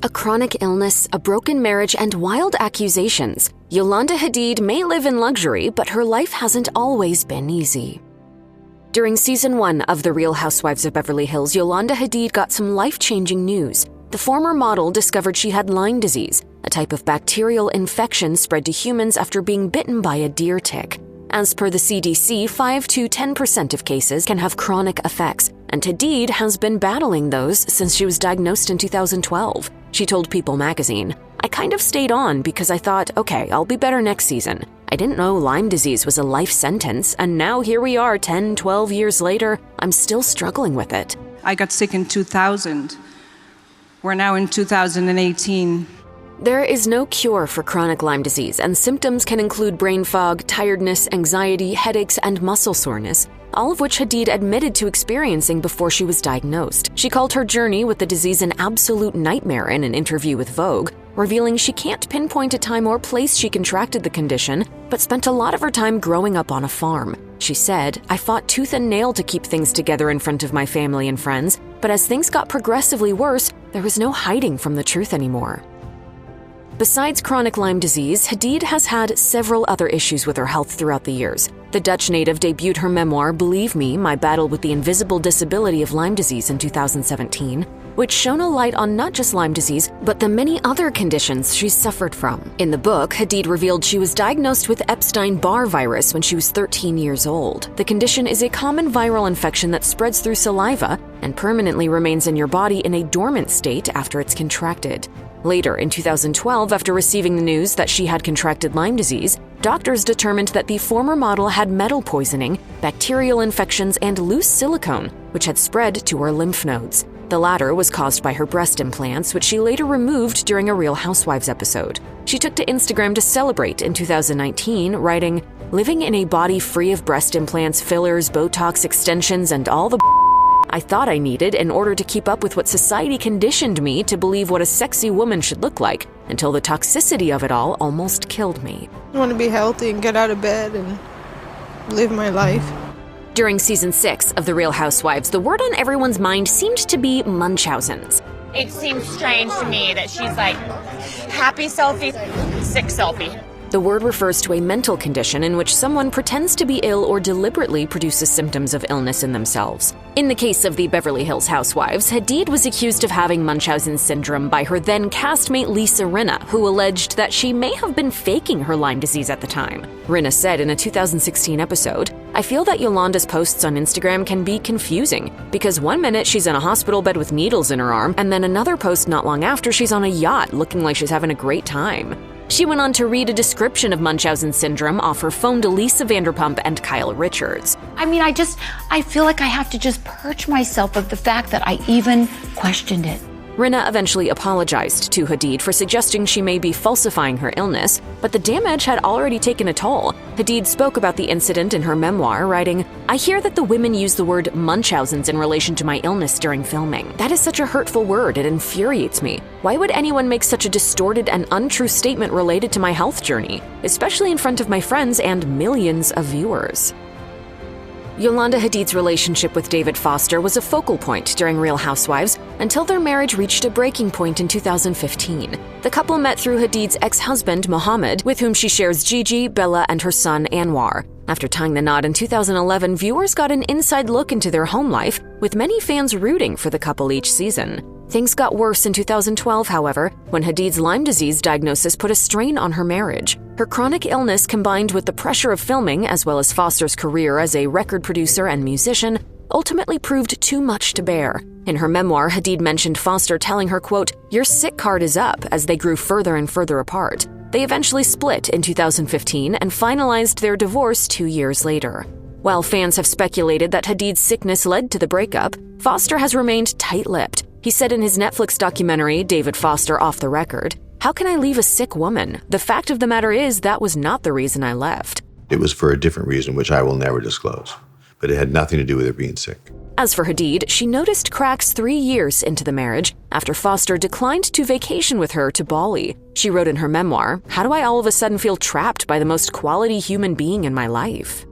a chronic illness, a broken marriage, and wild accusations, Yolanda Hadid may live in luxury, but her life hasn't always been easy. During season 1 of The Real Housewives of Beverly Hills, Yolanda Hadid got some life-changing news. The former model discovered she had Lyme disease, a type of bacterial infection spread to humans after being bitten by a deer tick. As per the CDC, 5 to 10% of cases can have chronic effects, and Hadid has been battling those since she was diagnosed in 2012. She told People magazine, "I kind of stayed on because I thought, okay, I'll be better next season. I didn't know Lyme disease was a life sentence, and now here we are 10, 12 years later, I'm still struggling with it." I got sick in 2000. We're now in 2018. There is no cure for chronic Lyme disease, and symptoms can include brain fog, tiredness, anxiety, headaches, and muscle soreness, all of which Hadid admitted to experiencing before she was diagnosed. She called her journey with the disease an absolute nightmare in an interview with Vogue, revealing she can't pinpoint a time or place she contracted the condition, but spent a lot of her time growing up on a farm. She said, "I fought tooth and nail to keep things together in front of my family and friends, but as things got progressively worse, there was no hiding from the truth anymore." Besides chronic Lyme disease, Hadid has had several other issues with her health throughout the years. The Dutch native debuted her memoir, Believe Me, My Battle with the Invisible Disability of Lyme Disease in 2017, which shone a light on not just Lyme disease, but the many other conditions she suffered from. In the book, Hadid revealed she was diagnosed with Epstein-Barr virus when she was 13 years old. The condition is a common viral infection that spreads through saliva and permanently remains in your body in a dormant state after it's contracted. Later, in 2012, after receiving the news that she had contracted Lyme disease, doctors determined that the former model had metal poisoning, bacterial infections, and loose silicone, which had spread to her lymph nodes. The latter was caused by her breast implants, which she later removed during a Real Housewives episode. She took to Instagram to celebrate in 2019, writing, "Living in a body free of breast implants, fillers, Botox extensions, and all the I thought I needed in order to keep up with what society conditioned me to believe what a sexy woman should look like, until the toxicity of it all almost killed me." I want to be healthy and get out of bed and live my life. During season 6 of The Real Housewives, the word on everyone's mind seemed to be Munchausen's. It seems strange to me that she's like, happy selfie, sick selfie. The word refers to a mental condition in which someone pretends to be ill or deliberately produces symptoms of illness in themselves. In the case of the Beverly Hills Housewives, Hadid was accused of having Munchausen syndrome by her then castmate Lisa Rinna, who alleged that she may have been faking her Lyme disease at the time. Rinna said in a 2016 episode, "I feel that Yolanda's posts on Instagram can be confusing, because one minute she's in a hospital bed with needles in her arm, and then another post not long after she's on a yacht looking like she's having a great time." She went on to read a description of Munchausen syndrome off her phone to Lisa Vanderpump and Kyle Richards. I feel like I have to just purge myself of the fact that I even questioned it. Rinna eventually apologized to Hadid for suggesting she may be falsifying her illness, but the damage had already taken a toll. Hadid spoke about the incident in her memoir, writing, "I hear that the women use the word Munchausen's in relation to my illness during filming. That is such a hurtful word, it infuriates me. Why would anyone make such a distorted and untrue statement related to my health journey, especially in front of my friends and millions of viewers?" Yolanda Hadid's relationship with David Foster was a focal point during Real Housewives until their marriage reached a breaking point in 2015. The couple met through Hadid's ex-husband, Mohammed, with whom she shares Gigi, Bella, and her son, Anwar. After tying the knot in 2011, viewers got an inside look into their home life, with many fans rooting for the couple each season. Things got worse in 2012, however, when Hadid's Lyme disease diagnosis put a strain on her marriage. Her chronic illness, combined with the pressure of filming, as well as Foster's career as a record producer and musician, ultimately proved too much to bear. In her memoir, Hadid mentioned Foster telling her, quote, "Your sick card is up," as they grew further and further apart. They eventually split in 2015 and finalized their divorce 2 years later. While fans have speculated that Hadid's sickness led to the breakup, Foster has remained tight-lipped. He said in his Netflix documentary, David Foster Off the Record, "How can I leave a sick woman? The fact of the matter is that was not the reason I left." It was for a different reason, which I will never disclose, but it had nothing to do with her being sick. As for Hadid, she noticed cracks 3 years into the marriage after Foster declined to vacation with her to Bali. She wrote in her memoir, "How do I all of a sudden feel trapped by the most quality human being in my life?"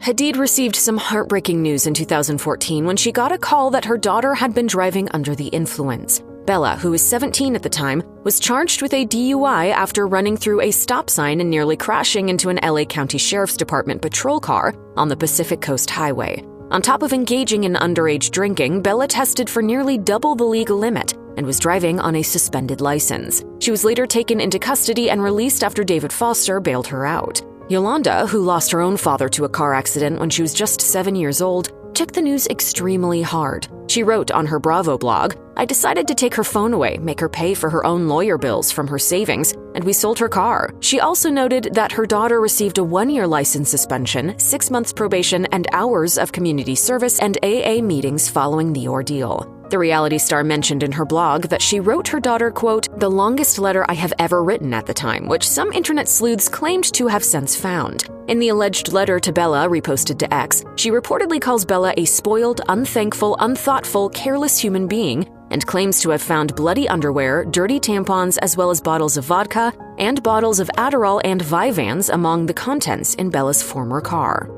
Hadid received some heartbreaking news in 2014 when she got a call that her daughter had been driving under the influence. Bella, who was 17 at the time, was charged with a DUI after running through a stop sign and nearly crashing into an LA County Sheriff's Department patrol car on the Pacific Coast Highway. On top of engaging in underage drinking, Bella tested for nearly double the legal limit and was driving on a suspended license. She was later taken into custody and released after David Foster bailed her out. Yolanda, who lost her own father to a car accident when she was just 7 years old, took the news extremely hard. She wrote on her Bravo blog, "I decided to take her phone away, make her pay for her own lawyer bills from her savings, and we sold her car." She also noted that her daughter received a 1-year license suspension, 6 months probation, and hours of community service and AA meetings following the ordeal. The reality star mentioned in her blog that she wrote her daughter, quote, "the longest letter I have ever written" at the time, which some internet sleuths claimed to have since found. In the alleged letter to Bella reposted to X, she reportedly calls Bella a spoiled, unthankful, unthoughtful, careless human being and claims to have found bloody underwear, dirty tampons, as well as bottles of vodka and bottles of Adderall and Vyvanse among the contents in Bella's former car.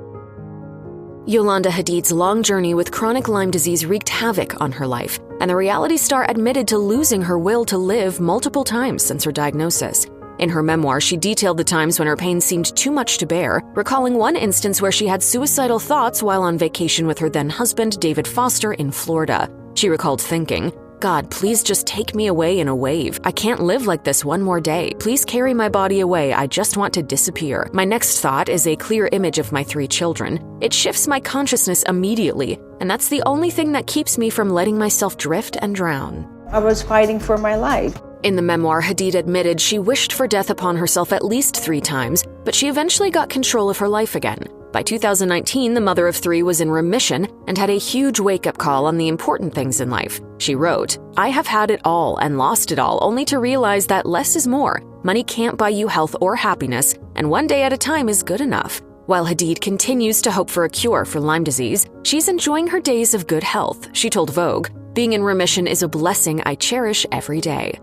Yolanda Hadid's long journey with chronic Lyme disease wreaked havoc on her life, and the reality star admitted to losing her will to live multiple times since her diagnosis. In her memoir, she detailed the times when her pain seemed too much to bear, recalling one instance where she had suicidal thoughts while on vacation with her then-husband, David Foster, in Florida. She recalled thinking, "God, please just take me away in a wave. I can't live like this one more day. Please carry my body away. I just want to disappear. My next thought is a clear image of my 3 children. It shifts my consciousness immediately, and that's the only thing that keeps me from letting myself drift and drown." I was fighting for my life. In the memoir, Hadid admitted she wished for death upon herself at least 3 times, but she eventually got control of her life again. By 2019, the mother of 3 was in remission and had a huge wake-up call on the important things in life. She wrote, "I have had it all and lost it all, only to realize that less is more. Money can't buy you health or happiness, and one day at a time is good enough." While Hadid continues to hope for a cure for Lyme disease, she's enjoying her days of good health. She told Vogue, "Being in remission is a blessing I cherish every day."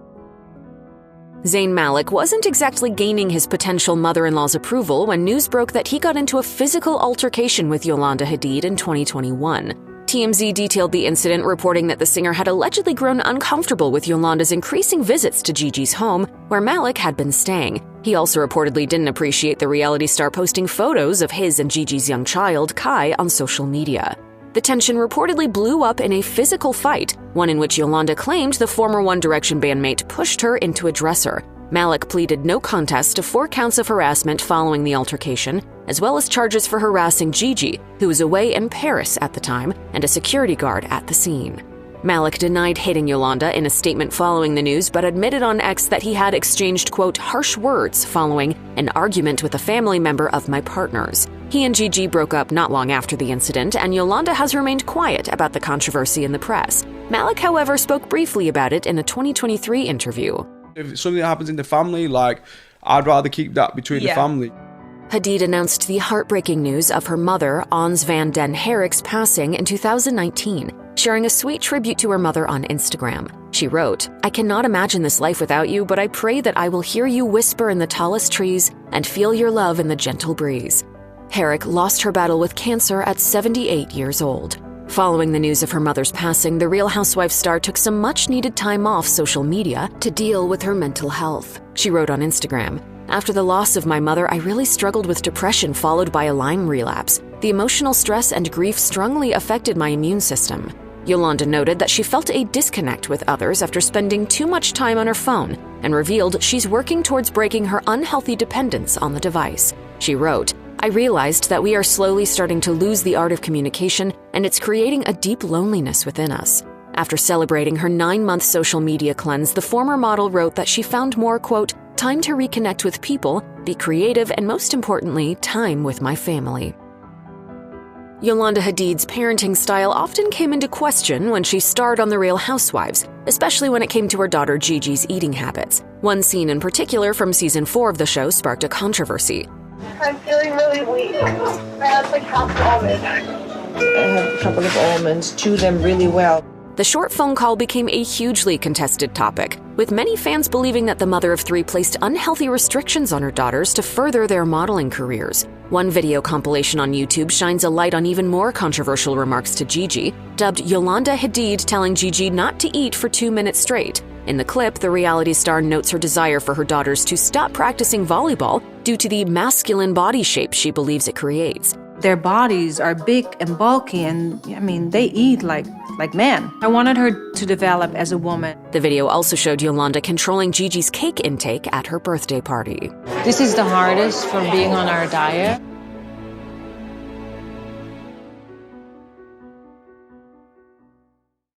Zayn Malik wasn't exactly gaining his potential mother-in-law's approval when news broke that he got into a physical altercation with Yolanda Hadid in 2021. TMZ detailed the incident, reporting that the singer had allegedly grown uncomfortable with Yolanda's increasing visits to Gigi's home, where Malik had been staying. He also reportedly didn't appreciate the reality star posting photos of his and Gigi's young child, Kai, on social media. The tension reportedly blew up in a physical fight, one in which Yolanda claimed the former One Direction bandmate pushed her into a dresser. Malik pleaded no contest to 4 counts of harassment following the altercation, as well as charges for harassing Gigi, who was away in Paris at the time, and a security guard at the scene. Malik denied hitting Yolanda in a statement following the news, but admitted on X that he had exchanged, quote, harsh words following an argument with a family member of my partner's. He and Gigi broke up not long after the incident, and Yolanda has remained quiet about the controversy in the press. Malik, however, spoke briefly about it in a 2023 interview. If something happens in the family, I'd rather keep that between the family. Hadid announced the heartbreaking news of her mother, Ons van den Herik's passing in 2019, sharing a sweet tribute to her mother on Instagram. She wrote, "I cannot imagine this life without you, but I pray that I will hear you whisper in the tallest trees and feel your love in the gentle breeze." Herik lost her battle with cancer at 78 years old. Following the news of her mother's passing, the Real Housewives star took some much-needed time off social media to deal with her mental health. She wrote on Instagram, "After the loss of my mother, I really struggled with depression followed by a Lyme relapse. The emotional stress and grief strongly affected my immune system." Yolanda noted that she felt a disconnect with others after spending too much time on her phone and revealed she's working towards breaking her unhealthy dependence on the device. She wrote, "I realized that we are slowly starting to lose the art of communication, and it's creating a deep loneliness within us." After celebrating her 9-month social media cleanse, the former model wrote that she found more, quote, time to reconnect with people, be creative, and most importantly, time with my family. Yolanda Hadid's parenting style often came into question when she starred on The Real Housewives, especially when it came to her daughter Gigi's eating habits. One scene in particular from season 4 of the show sparked a controversy. I'm feeling really weak. I have half an almond. I have a couple of almonds. Chew them really well. The short phone call became a hugely contested topic, with many fans believing that the mother of 3 placed unhealthy restrictions on her daughters to further their modeling careers. One video compilation on YouTube shines a light on even more controversial remarks to Gigi, dubbed Yolanda Hadid telling Gigi not to eat for 2 minutes straight. In the clip, the reality star notes her desire for her daughters to stop practicing volleyball due to the masculine body shape she believes it creates. Their bodies are big and bulky, and I mean, they eat like men. I wanted her to develop as a woman. The video also showed Yolanda controlling Gigi's cake intake at her birthday party. This is the hardest from being on our diet.